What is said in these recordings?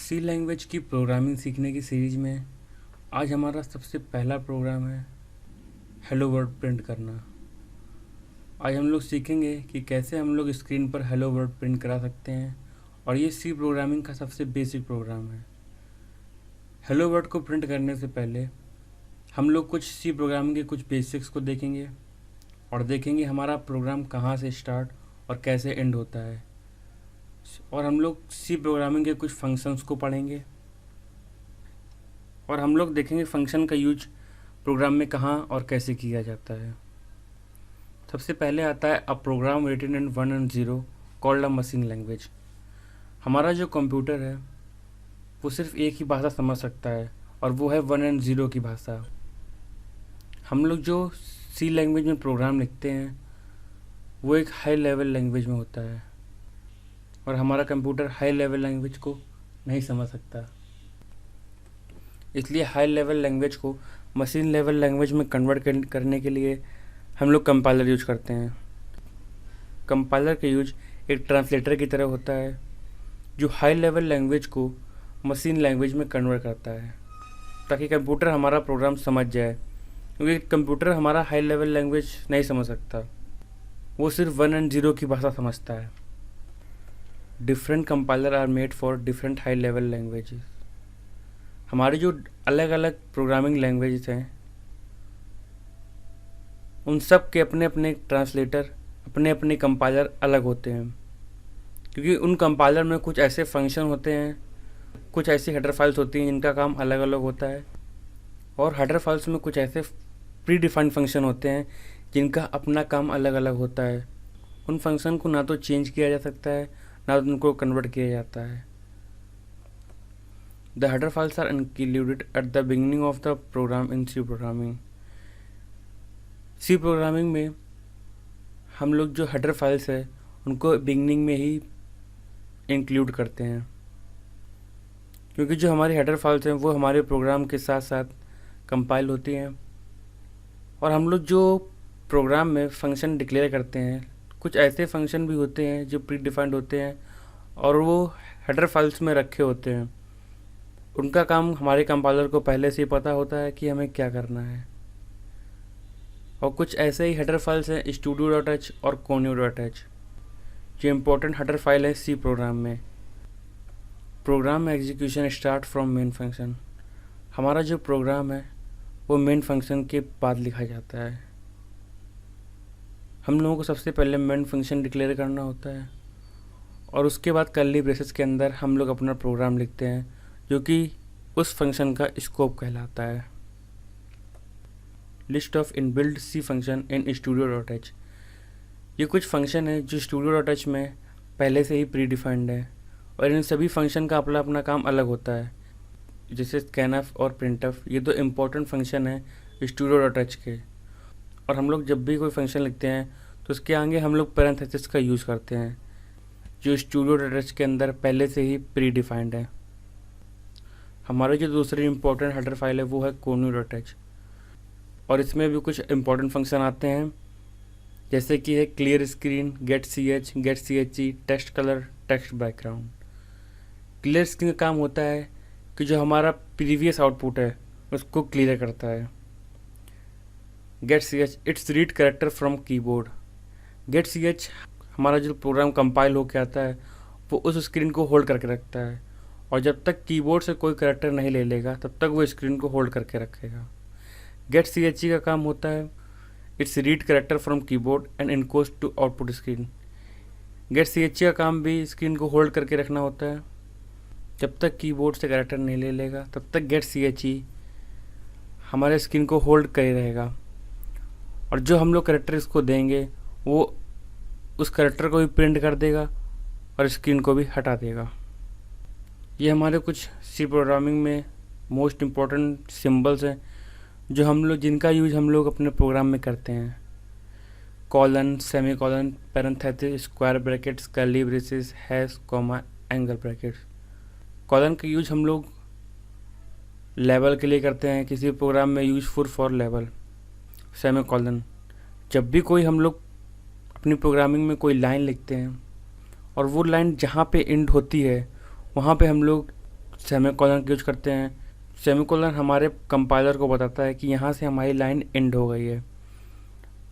सी language की programming सीखने की सीरीज में आज हमारा सबसे पहला प्रोग्राम है हेलो वर्ल्ड प्रिंट करना। आज हम लोग सीखेंगे कि कैसे हम लोग स्क्रीन पर हेलो वर्ल्ड प्रिंट करा सकते हैं और ये सी प्रोग्रामिंग का सबसे बेसिक प्रोग्राम है। हेलो वर्ल्ड को प्रिंट करने से पहले हम लोग कुछ सी प्रोग्रामिंग के कुछ बेसिक्स को देखेंगे और देखेंगे हमारा प्रोग्राम कहाँ से स्टार्ट और कैसे एंड होता है, और हम लोग सी प्रोग्रामिंग के कुछ फंक्शंस को पढ़ेंगे और हम लोग देखेंगे फंक्शन का यूज प्रोग्राम में कहाँ और कैसे किया जाता है। सबसे पहले आता है a program written in 1 and 0 called a machine language. हमारा जो कंप्यूटर है वो सिर्फ एक ही भाषा समझ सकता है और वो है 1 and 0 की भाषा। हम लोग जो सी लैंग्वेज में प्रोग्राम लिखते हैं वो एक हाई लेवल लैंग्वेज में होता है और हमारा कंप्यूटर हाई लेवल लैंग्वेज को नहीं समझ सकता, इसलिए हाई लेवल लैंग्वेज को मशीन लेवल लैंग्वेज में कन्वर्ट करने के लिए हम लोग कंपाइलर यूज करते हैं। कंपाइलर का यूज एक ट्रांसलेटर की तरह होता है जो हाई लेवल लैंग्वेज को मशीन लैंग्वेज में कन्वर्ट करता है ताकि कंप्यूटर हमारा प्रोग्राम समझ जाए, क्योंकि कंप्यूटर हमारा हाई लेवल लैंग्वेज नहीं समझ सकता, वो सिर्फ 1 and 0 की भाषा समझता है। Different compiler are made for different high level languages. हमारे जो अलग अलग प्रोग्रामिंग लैंग्वेजेस हैं उन सब के अपने अपने ट्रांसलेटर, अपने अपने कंपाइलर अलग होते हैं, क्योंकि उन कंपाइलर में कुछ ऐसे फंक्शन होते हैं, कुछ ऐसी हेडर फाइल्स होती हैं जिनका काम अलग अलग होता है, और हेडर फाइल्स में कुछ ऐसे प्री डिफाइंड फंक्शन होते हैं जिनका अपना काम अलग अलग होता है। उन फंक्शन को ना तो चेंज किया जा सकता है ना उनको कन्वर्ट किया जाता है। The header files are included at the beginning of the program in C programming. C programming में हम लोग जो हेडर फाइल्स है उनको बिगनिंग में ही इंक्लूड करते हैं, क्योंकि जो हमारी हेडर फाइल्स हैं वो हमारे प्रोग्राम के साथ साथ कंपाइल होती हैं, और हम लोग जो प्रोग्राम में फंक्शन डिक्लेयर करते हैं कुछ ऐसे फंक्शन भी होते हैं जो प्री डिफाइंड होते हैं और वो हेडर फाइल्स में रखे होते हैं। उनका काम हमारे कंपाइलर को पहले से ही पता होता है कि हमें क्या करना है। और कुछ ऐसे ही हेडर फाइल्स हैं studio.h और conio.h जो इम्पोर्टेंट हेडर फाइल है सी प्रोग्राम में। Program execution start from main function. हमारा जो प्रोग्राम है वो मेन फंक्शन के बाद लिखा जाता है। हम लोगों को सबसे पहले मेन फंक्शन डिक्लेयर करना होता है और उसके बाद कर्ली ब्रेसेस के अंदर हम लोग अपना प्रोग्राम लिखते हैं जो कि उस फंक्शन का स्कोप कहलाता है। List of inbuilt C function in studio.h। ये कुछ फंक्शन है जो studio.h में पहले से ही प्री डिफाइंड है और इन सभी फंक्शन का अपना अपना काम अलग होता है, जैसे scanf और printf। ये दो इम्पोर्टेंट फंक्शन है studio.h के, और हम लोग जब भी कोई फंक्शन लिखते हैं तो उसके आगे हम लोग पैरेंथेसिस का यूज़ करते हैं जो studio.h के अंदर पहले से ही प्री डिफाइंड है। हमारे जो दूसरी इम्पोर्टेंट हेडर फाइल है वो है conio.h, और इसमें भी कुछ इम्पोर्टेंट फंक्शन आते हैं जैसे कि है क्लियर स्क्रीन, गेट चे, text colour, text background. Clear screen का काम होता है कि जो हमारा प्रीवियस आउटपुट है उसको क्लियर करता है। Get its read character from keyboard. Get हमारा जो प्रोग्राम कंपाइल होकर आता है वो उस स्क्रीन को होल्ड करके रखता है, और जब तक कीबोर्ड से कोई कैरेक्टर नहीं ले लेगा तब तक वो स्क्रीन को होल्ड करके रखेगा। गेट का काम होता है its read character from keyboard and encodes to output screen. Get का काम भी स्क्रीन को होल्ड करके रखना होता है, जब तक कीबोर्ड से कैरेक्टर नहीं ले लेगा तब तक गेट हमारे स्क्रीन को होल्ड करे रहेगा, और जो हम लोग कैरेक्टर इसको देंगे वो उस कैरेक्टर को भी प्रिंट कर देगा और स्क्रीन को भी हटा देगा। ये हमारे कुछ सी प्रोग्रामिंग में मोस्ट इम्पॉर्टेंट सिंबल्स हैं जो हम लोग जिनका यूज हम लोग अपने प्रोग्राम में करते हैं। Colon, semicolon, parenthesis, square brackets, curly braces, hash, comma, angle brackets. Colon का यूज हम लोग लेवल के लिए करते हैं, किसी प्रोग्राम में यूजफुल फॉर लेवल। सेमीकॉलन, जब भी कोई हम लोग अपनी प्रोग्रामिंग में कोई लाइन लिखते हैं और वो लाइन जहाँ पे एंड होती है वहाँ पे हम लोग सेमीकोलन का यूज करते हैं। सेमीकोलन हमारे कंपाइलर को बताता है कि यहाँ से हमारी लाइन एंड हो गई है।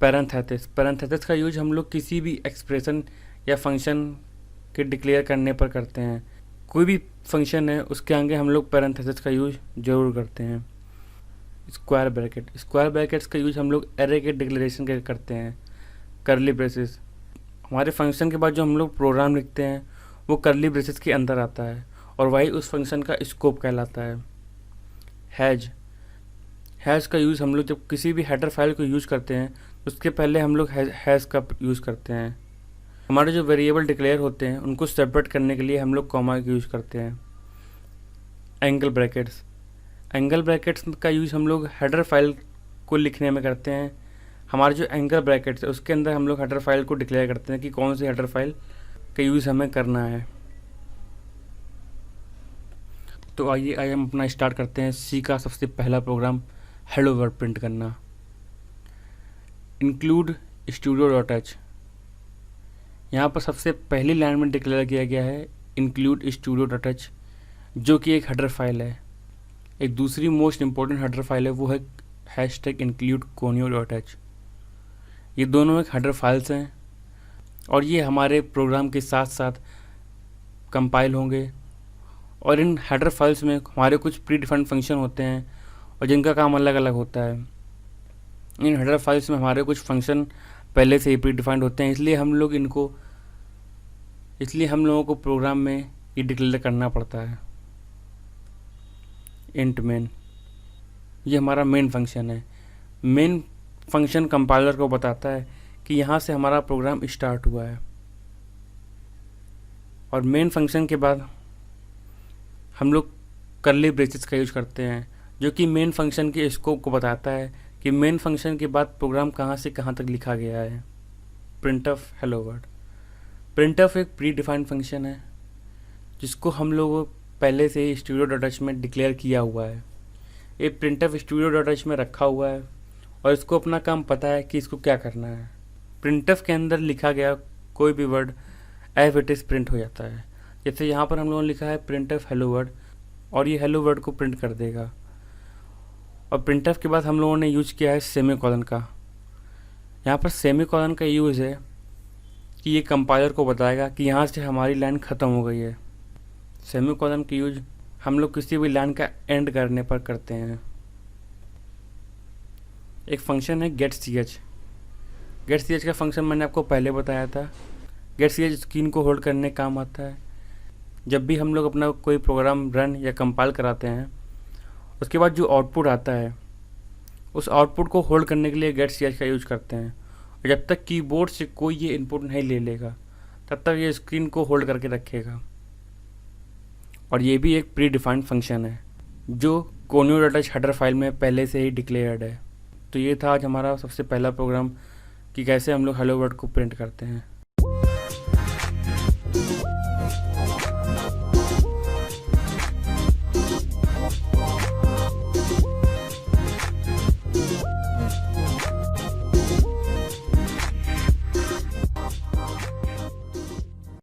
पैरेंथेसिस का यूज हम लोग किसी भी एक्सप्रेशन या फंक्शन के डिक्लेयर करने पर करते हैं। कोई भी फंक्शन है उसके आगे हम लोग पैरेंथेसिस का यूज ज़रूर करते हैं। स्क्वायर ब्रैकेट्स का यूज हम लोग एरे के डिक्लेरेशन के करते हैं। करली ब्रेसेस, हमारे फंक्शन के बाद जो हम लोग प्रोग्राम लिखते हैं वो करली ब्रेसेस के अंदर आता है और वही उस फंक्शन का स्कोप कहलाता है। हैश का यूज़ हम लोग जब किसी भी हेडर फाइल को यूज़ करते हैं उसके पहले हम लोग हैश का यूज़ करते हैं। हमारे जो वेरिएबल डिक्लेयर होते हैं उनको सेपरेट करने के लिए हम लोग कॉमा का यूज़ करते हैं। एंगल ब्रैकेट्स का यूज़ हम लोग हेडर फाइल को लिखने में करते हैं। हमारे जो एंगल ब्रैकेट्स है उसके अंदर हम लोग हेडर फाइल को डिक्लेयर करते हैं कि कौन सी हेडर फाइल का यूज़ हमें करना है। तो आइए हम अपना स्टार्ट करते हैं सी का सबसे पहला प्रोग्राम हेलो वर्ल्ड प्रिंट करना। इंक्लूड studio.h, यहाँ पर सबसे पहली लाइन में डिक्लेयर किया गया है इंक्लूड studio.h, जो कि एक हेडर फाइल है। एक दूसरी मोस्ट इम्पोर्टेंट हेडर फाइल है वो है #include conio.h। ये दोनों एक हेडर फाइल्स हैं और ये हमारे प्रोग्राम के साथ साथ कंपाइल होंगे और इन हेडर फाइल्स में हमारे कुछ प्री डिफाइंड फंक्शन होते हैं और जिनका काम अलग अलग होता है। इन हेडर फाइल्स में हमारे कुछ फंक्शन पहले से ही प्री डिफाइंड होते हैं, इसलिए हम लोगों को प्रोग्राम में ये डिक्लेयर करना पड़ता है। इंट मेन, ये हमारा मेन फंक्शन है। मेन फंक्शन कंपाइलर को बताता है कि यहाँ से हमारा प्रोग्राम स्टार्ट हुआ है और मेन फंक्शन के बाद हम लोग करली ब्रेसेस का यूज करते हैं जो कि मेन फंक्शन के स्कोप को बताता है कि मेन फंक्शन के बाद प्रोग्राम कहाँ से कहाँ तक लिखा गया है। प्रिंटफ हेलो वर्ल्ड, प्रिंटफ एक प्री डिफाइंड फंक्शन है जिसको हम लोग पहले से ही studio.h में डिक्लेयर किया हुआ है। ये प्रिंटफ studio.h में रखा हुआ है और इसको अपना काम पता है कि इसको क्या करना है। प्रिंटफ के अंदर लिखा गया कोई भी word as it is print हो जाता है। जैसे यहाँ पर हम लोगों ने लिखा है प्रिंटफ हेलो वर्ड और ये हेलो वर्ड को प्रिंट कर देगा। और प्रिंटफ के बाद हम लोगों ने यूज किया है सेमीकोलन का। यहाँ पर सेमीकोलन का यूज़ है कि ये कंपाइलर को बताएगा कि यहाँ से हमारी लाइन ख़त्म हो गई है। सेमीकोलन की यूज हम लोग किसी भी लाइन का एंड करने पर करते हैं। एक फंक्शन है getch का फंक्शन मैंने आपको पहले बताया था। getch स्क्रीन को होल्ड करने काम आता है। जब भी हम लोग अपना कोई प्रोग्राम रन या कंपाइल कराते हैं उसके बाद जो आउटपुट आता है उस आउटपुट को होल्ड करने के लिए getch का यूज करते हैं और जब तक कीबोर्ड से कोई ये इनपुट नहीं ले लेगा तब तक ये स्क्रीन को होल्ड करके रखेगा। और ये भी एक प्री डिफाइंड फंक्शन है जो conio.h हेडर फाइल में पहले से ही डिक्लेयर्ड है। तो ये था आज हमारा सबसे पहला प्रोग्राम कि कैसे हम लोग हेलो वर्ल्ड को प्रिंट करते हैं।